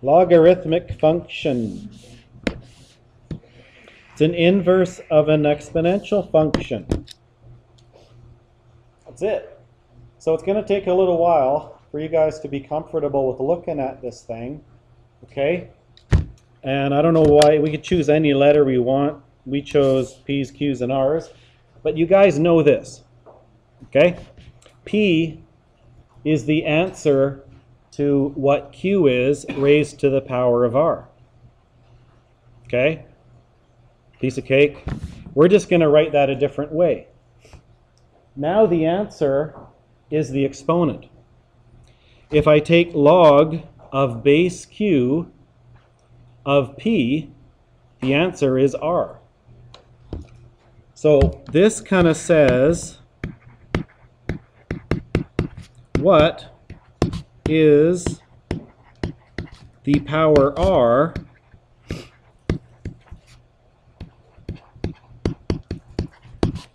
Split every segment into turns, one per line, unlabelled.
Logarithmic function. It's an inverse of an exponential function. That's it. So it's going to take a little while for you guys to be comfortable with looking at this thing. Okay? And I don't know why. We could choose any letter we want. We chose P's, Q's, and R's. But you guys know this. Okay? P is the answer to what Q is raised to the power of R. Okay? Piece of cake. We're just going to write that a different way. Now the answer is the exponent. If I take log of base Q of P, the answer is R. So this kind of says, what is the power R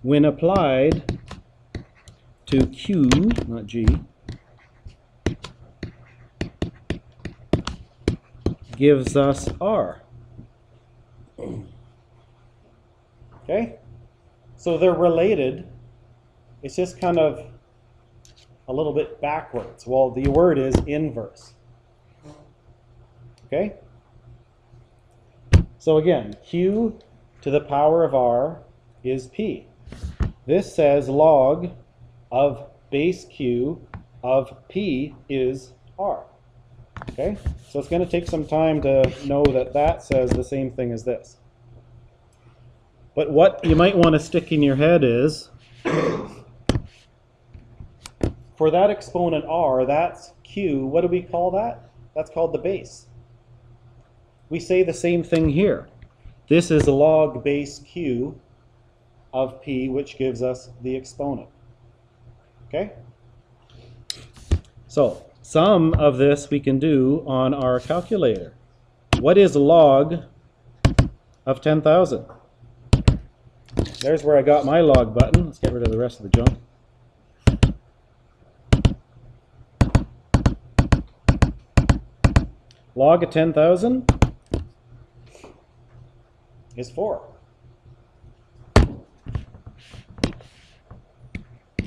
when applied to Q, not G, gives us R. Okay? So they're related. It's just kind of a little bit backwards. Well, the word is inverse. Okay? So again, Q to the power of R is P. This says log of base Q of P is R. Okay? So it's going to take some time to know that that says the same thing as this. But what you might want to stick in your head is, for that exponent R, that's Q, what do we call that? That's called the base. We say the same thing here. This is log base Q of P, which gives us the exponent. Okay? So, some of this we can do on our calculator. What is log of 10,000? There's where I got my log button. Let's get rid of the rest of the junk. Log of 10,000 is 4.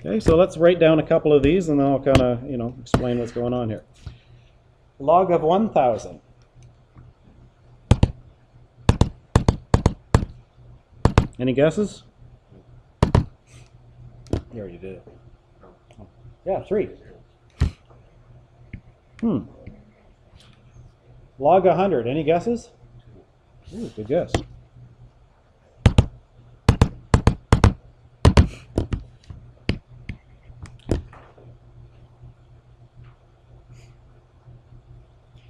Okay, so let's write down a couple of these and then I'll kind of, explain what's going on here. Log of 1,000. Any guesses? You already did it. Yeah, 3. Log 100. Any guesses? Ooh, good guess.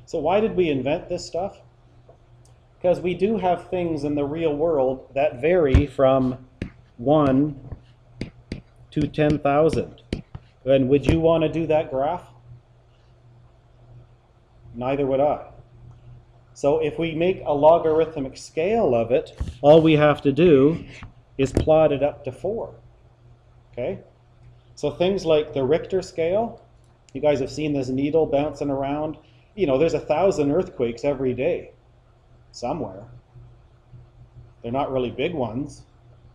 So why did we invent this stuff? Because we do have things in the real world that vary from 1 to 10,000. And would you want to do that graph? Neither would I. So if we make a logarithmic scale of it, all we have to do is plot it up to 4. Okay? So things like the Richter scale, you guys have seen this needle bouncing around. There's 1,000 earthquakes every day somewhere. They're not really big ones,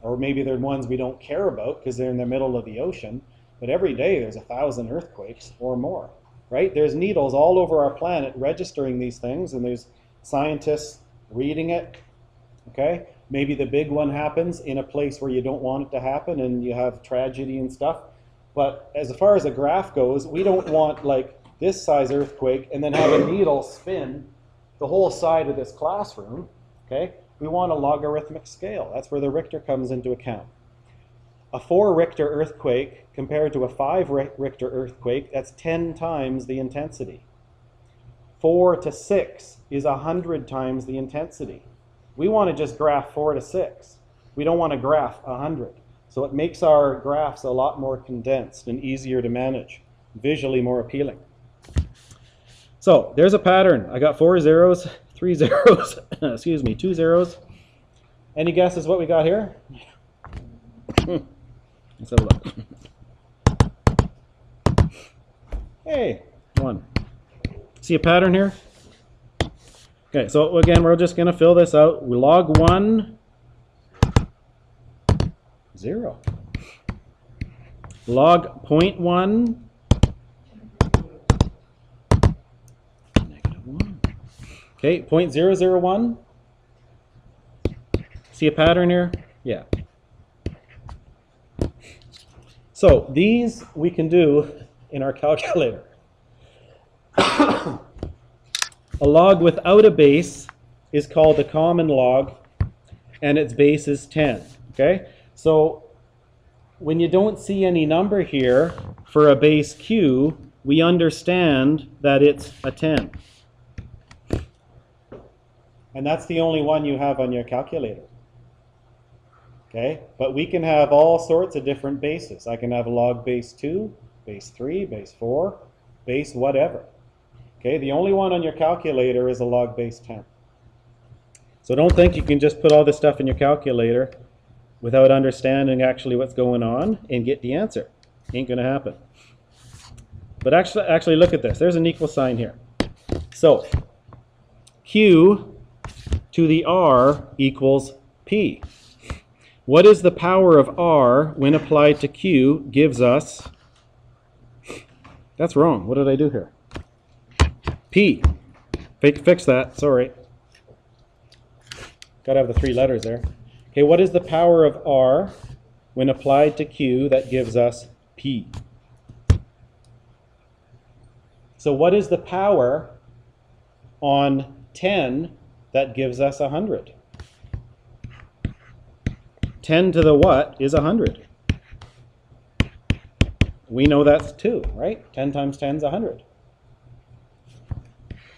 or maybe they're ones we don't care about because they're in the middle of the ocean, but every day there's 1,000 earthquakes or more, right? There's needles all over our planet registering these things, and there's scientists reading it, okay? Maybe the big one happens in a place where you don't want it to happen and you have tragedy and stuff, but as far as a graph goes, we don't want like this size earthquake and then have a needle spin the whole side of this classroom, okay? We want a logarithmic scale. That's where the Richter comes into account. A 4 Richter earthquake compared to a 5 Richter earthquake, that's 10 times the intensity. 4 to 6 is 100 times the intensity. We want to just graph 4 to 6. We don't want to graph 100. So it makes our graphs a lot more condensed and easier to manage, visually more appealing. So there's a pattern. I got 4 zeros, 3 zeros, excuse me, 2 zeros. Any guesses what we got here? Let's have a look. Hey, 1. See a pattern here? Okay, so again, we're just going to fill this out. We log 1, 0. Log 0.1, -1. Okay, 0.001. See a pattern here? Yeah. So these we can do in our calculator. A log without a base is called a common log, and its base is 10. Okay? So when you don't see any number here for a base q, we understand that it's a 10. And that's the only one you have on your calculator. Okay? But we can have all sorts of different bases. I can have a log base 2, base 3, base 4, base whatever. Okay? The only one on your calculator is a log base 10. So don't think you can just put all this stuff in your calculator without understanding actually what's going on and get the answer. Ain't going to happen. But actually look at this. There's an equal sign here. So q to the r equals p. What is the power of r when applied to q gives us... That's wrong. What did I do here? P. Fix that. Sorry. Got to have the 3 letters there. Okay, what is the power of r when applied to q that gives us p? So what is the power on 10 that gives us 100? 10 to the what is 100? We know that's 2, right? 10 times 10 is 100.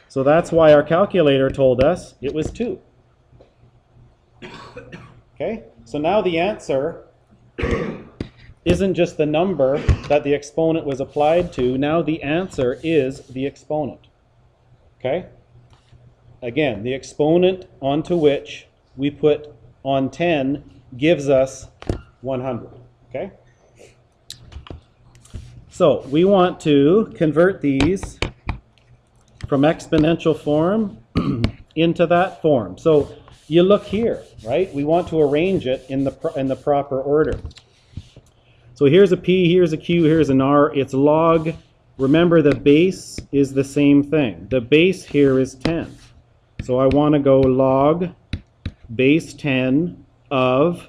So that's why our calculator told us it was 2. Okay, so now the answer isn't just the number that the exponent was applied to. Now the answer is the exponent. Okay? Again, the exponent onto which we put on 10 gives us 100. Okay? So we want to convert these from exponential form into that form. So you look here, right? We want to arrange it in the proper order. So here's a p, here's a q, here's an r. It's log. Remember, the base is the same thing. The base here is 10. So I want to go log base 10 of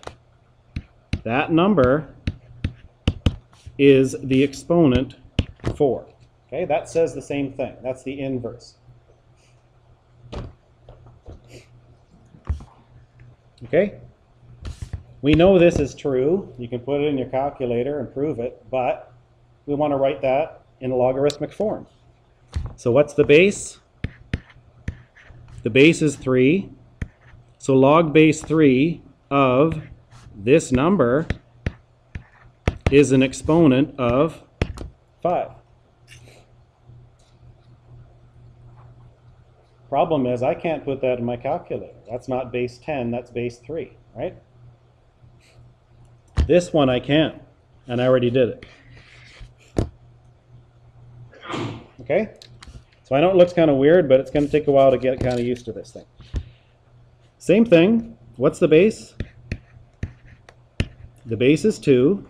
that number is the exponent 4. Okay, that says the same thing. That's the inverse. Okay? We know this is true. You can put it in your calculator and prove it, but we want to write that in a logarithmic form. So what's the base? The base is 3. So log base 3 of this number is an exponent of 5. Problem is, I can't put that in my calculator. That's not base 10, that's base 3, right? This one I can, and I already did it. Okay? So I know it looks kind of weird, but it's going to take a while to get kind of used to this thing. Same thing. What's the base? The base is 2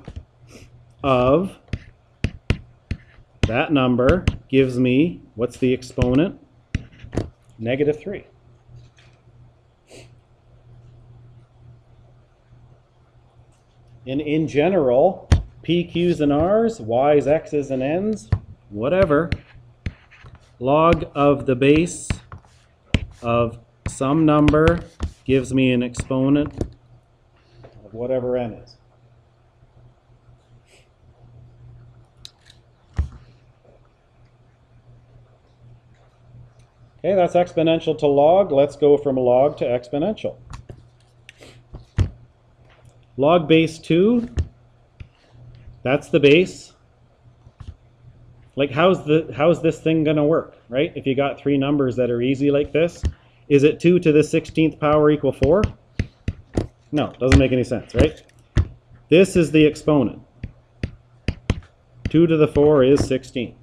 of that number gives me, what's the exponent? -3. In general, p, q's, and r's, y's, x's, and n's, whatever, log of the base of some number gives me an exponent of whatever n is. Okay, that's exponential to log. Let's go from log to exponential. Log base 2, that's the base. Like, how's this thing going to work, right? If you got 3 numbers that are easy like this, is it 2 to the 16th power equal 4? No, doesn't make any sense, right? This is the exponent. 2 to the 4 is 16.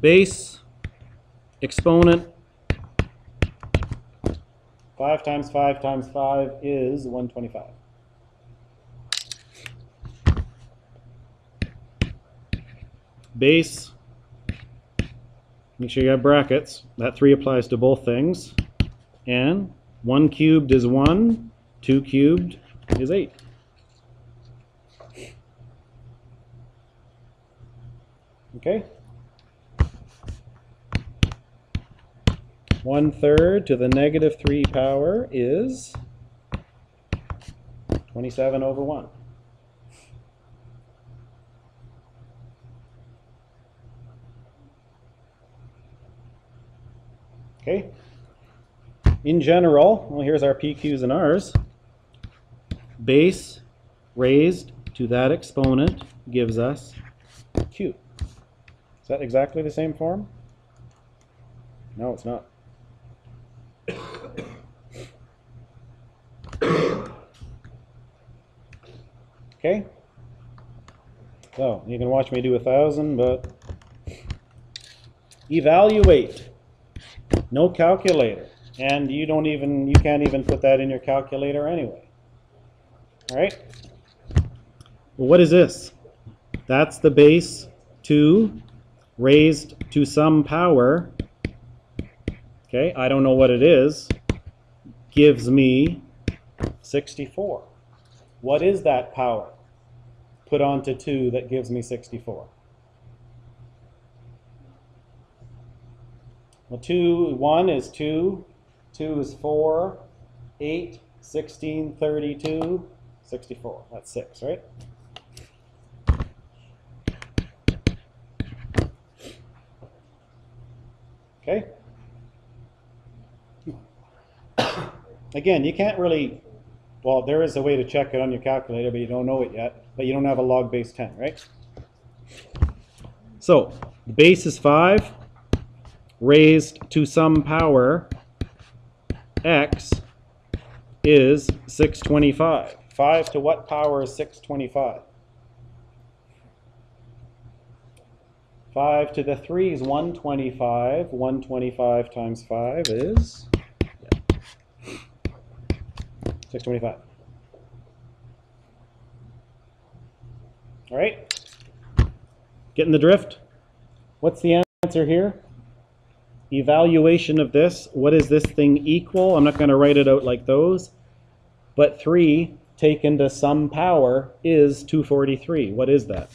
base, exponent, 5 times 5 times 5 is 125. Base, make sure you have brackets. That 3 applies to both things. And 1 cubed is 1, 2 cubed is 8. Okay? 1/3 to the negative 3 power is 27 over 1. Okay? In general, well, here's our P, Q's, and R's. Base raised to that exponent gives us Q. Is that exactly the same form? No, it's not. Okay? So, you can watch me do 1,000, but evaluate. No calculator. And you can't even put that in your calculator anyway. All right? Well, what is this? That's the base 2 raised to some power. Okay, I don't know what it is. Gives me 64. What is that power put onto 2 that gives me 64? Well, 1 is 2, 2 is 4, 8, 16, 32, 64. That's 6, right? Okay? Again, you can't really, well, there is a way to check it on your calculator, but you don't know it yet. But you don't have a log base 10, right? So, the base is 5. Raised to some power, x is 625. 5 to what power is 625? 5 to the 3 is 125. 125 times 5 is 625. All right? Getting the drift? What's the answer here? Evaluation of this. What is this thing equal? I'm not going to write it out like those. But 3 taken to some power is 243. What is that?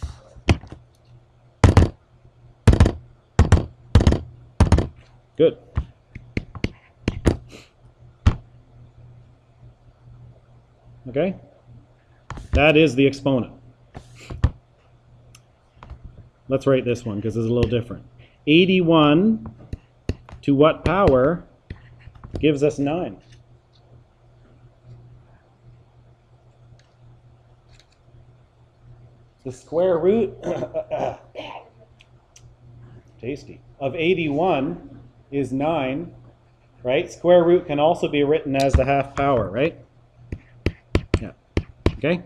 Good. Okay? That is the exponent. Let's write this one because it's a little different. 81 to what power gives us 9? The square root tasty of 81 is 9, right? Square root can also be written as the half power, right? Yeah. Okay?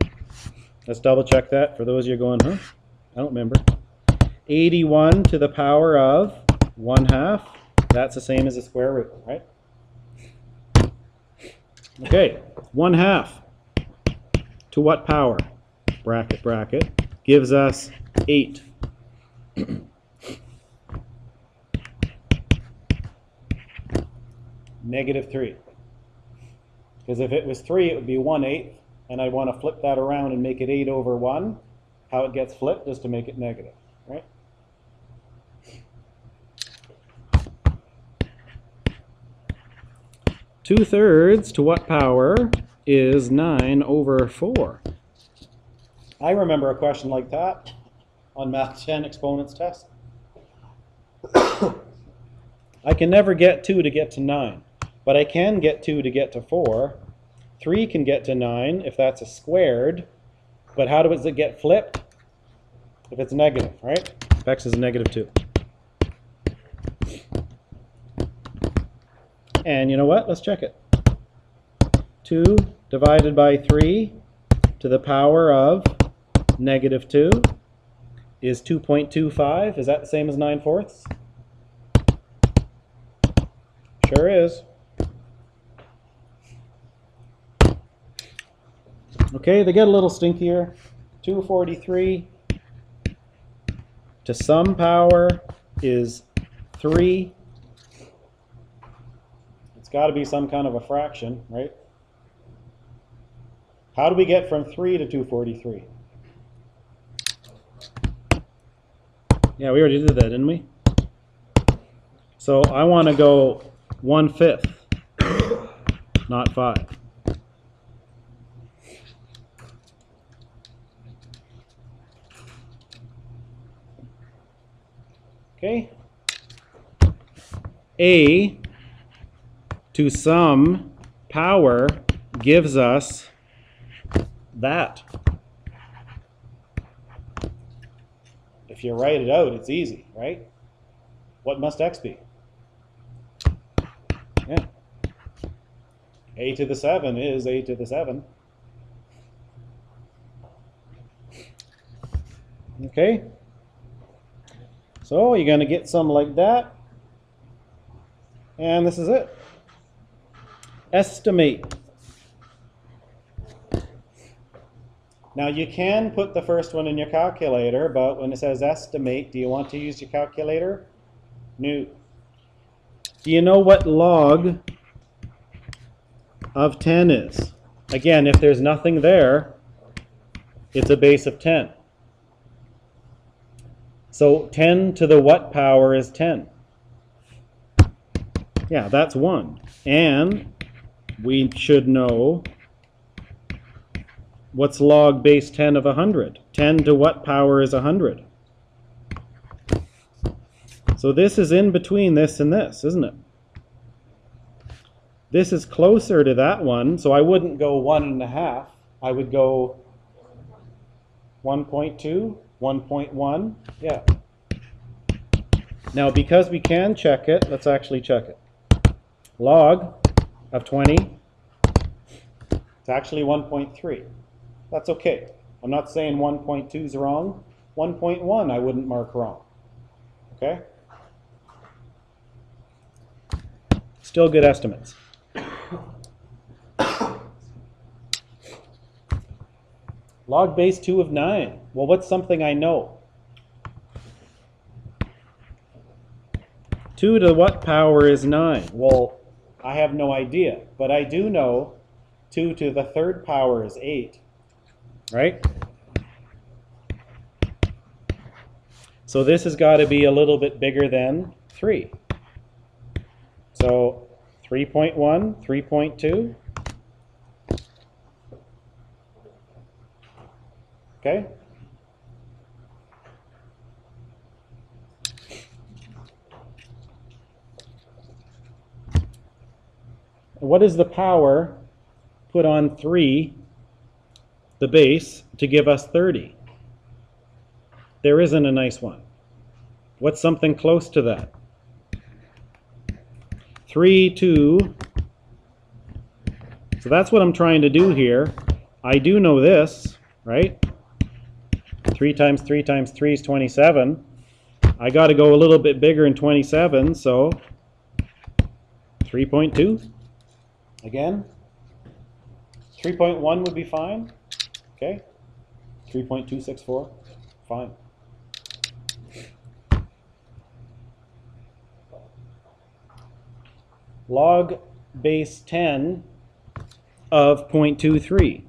Let's double check that for those of you going, huh? I don't remember. 81 to the power of 1/2. That's the same as the square root, right? Okay, 1/2 to what power? Bracket, bracket, gives us 8. -3. Because if it was 3, it would be 1/8, and I want to flip that around and make it 8 over 1. How it gets flipped is to make it negative, right? Two-thirds to what power is 9 over 4? I remember a question like that on Math 10 Exponents test. I can never get 2 to get to 9, but I can get 2 to get to 4. 3 can get to 9 if that's a squared, but how does it get flipped? If it's negative, right? If x is -2. And you know what? Let's check it. 2 divided by 3 to the power of -2 is 2.25. Is that the same as 9/4? Sure is. Okay, they get a little stinkier. 243 to some power is 3. It's got to be some kind of a fraction, right? How do we get from 3 to 243? Yeah, we already did that, didn't we? So I want to go 1/5, not 5. Okay. A to some power gives us that. If you write it out, it's easy, right? What must x be? Yeah. A to the 7 is a to the 7. Okay. So you're going to get some like that. And this is it. Estimate. Now you can put the first one in your calculator, but when it says estimate, do you want to use your calculator? No. Do you know what log of 10 is? Again, if there's nothing there, it's a base of 10. So 10 to the what power is 10? Yeah, that's 1. And we should know what's log base 10 of 100. 10 to what power is 100? So this is in between this and this, isn't it? This is closer to that one, so I wouldn't go 1.5. I would go 1.2, 1.1, yeah. Now because we can check it, let's actually check it. Log of 20, it's actually 1.3. That's okay. I'm not saying 1.2 is wrong. 1.1 I wouldn't mark wrong. Okay? Still good estimates. Log base 2 of 9. Well, what's something I know? 2 to what power is 9? Well, I have no idea, but I do know 2 to the 3rd power is 8, right? So this has got to be a little bit bigger than 3. So 3.1, 3.2. Okay? What is the power put on 3, the base, to give us 30? There isn't a nice one. What's something close to that? 3, 2. So that's what I'm trying to do here. I do know this, right? 3 times 3 times 3 is 27. I got to go a little bit bigger in 27, so 3.2. Again, 3.1 would be fine. Okay, 3.264, fine. Log base 10 of 0.23.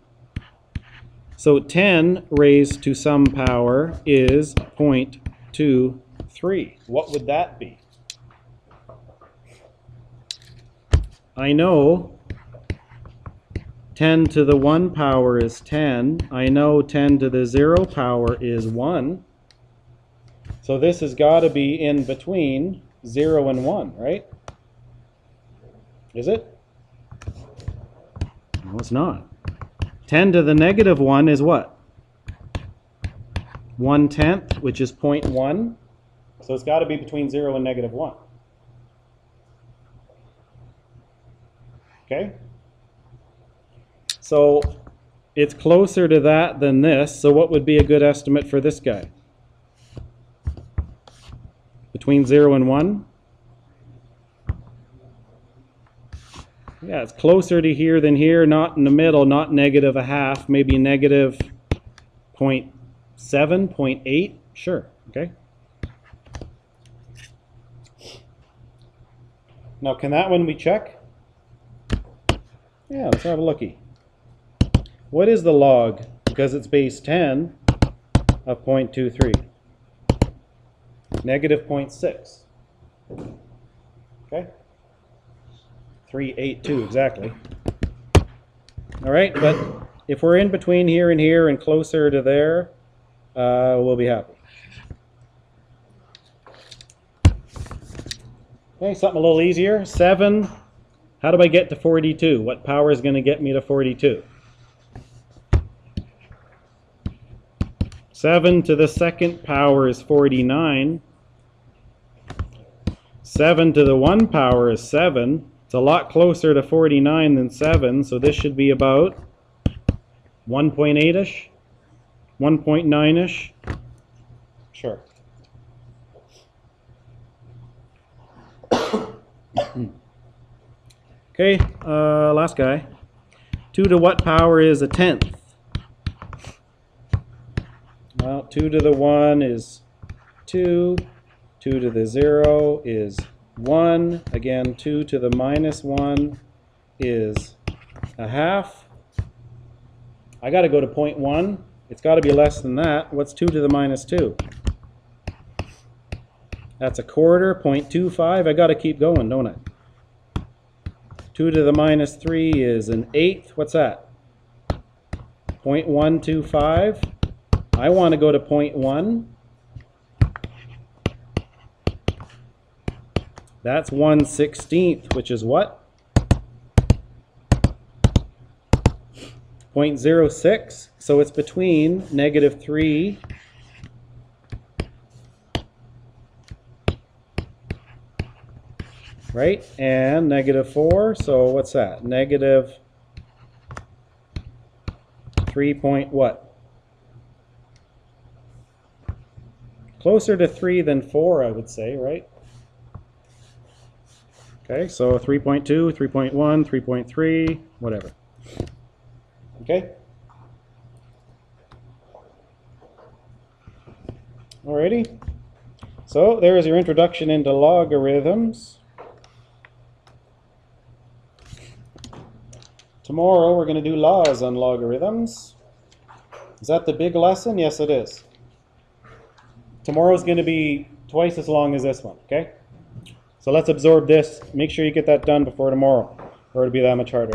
So 10 raised to some power is 0.23. What would that be? I know 10 to the 1 power is 10. I know 10 to the 0 power is 1. So this has got to be in between 0 and 1, right? Is it? No, it's not. 10 to the negative 1 is what? 1/10, which is 0.1. So it's got to be between 0 and negative 1. Okay? So it's closer to that than this. So what would be a good estimate for this guy? Between 0 and 1? Yeah, it's closer to here than here, not in the middle, not negative a half, maybe negative 0.7, 0.8, sure, okay? Now, can that one we check? Yeah, let's have a looky. What is the log? Because it's base 10 of 0.23. Negative 0.6. Okay? 382 exactly. All right, but if we're in between here and here and closer to there, we'll be happy. Okay, something a little easier. 7. How do I get to 42? What power is going to get me to 42? 7 to the second power is 49. 7 to the 1 power is 7. It's a lot closer to 49 than 7, so this should be about 1.8-ish, 1.9-ish. Sure. Okay, last guy. 2 to what power is a tenth? Well, 2 to the 1 is 2. 2 to the 0 is 1. Again, 2 to the minus 1 is a half. I got to go to 0.1. It's got to be less than that. What's 2 to the minus 2? That's a quarter, 0.25. I got to keep going, don't I? 2 to the minus 3 is an eighth. What's that? 0.125. I want to go to 0.1. That's 1/16, which is what? 0.06. So it's between negative 3 right, and negative 4. So what's that? Negative 3 point what? Closer to 3 than 4, I would say, right? Okay, so 3.2, 3.1, 3.3, whatever. Okay? Alrighty. So there is your introduction into logarithms. Tomorrow we're going to do laws on logarithms. Is that the big lesson? Yes, it is. Tomorrow's going to be twice as long as this one, okay? So let's absorb this. Make sure you get that done before tomorrow, or it'll be that much harder.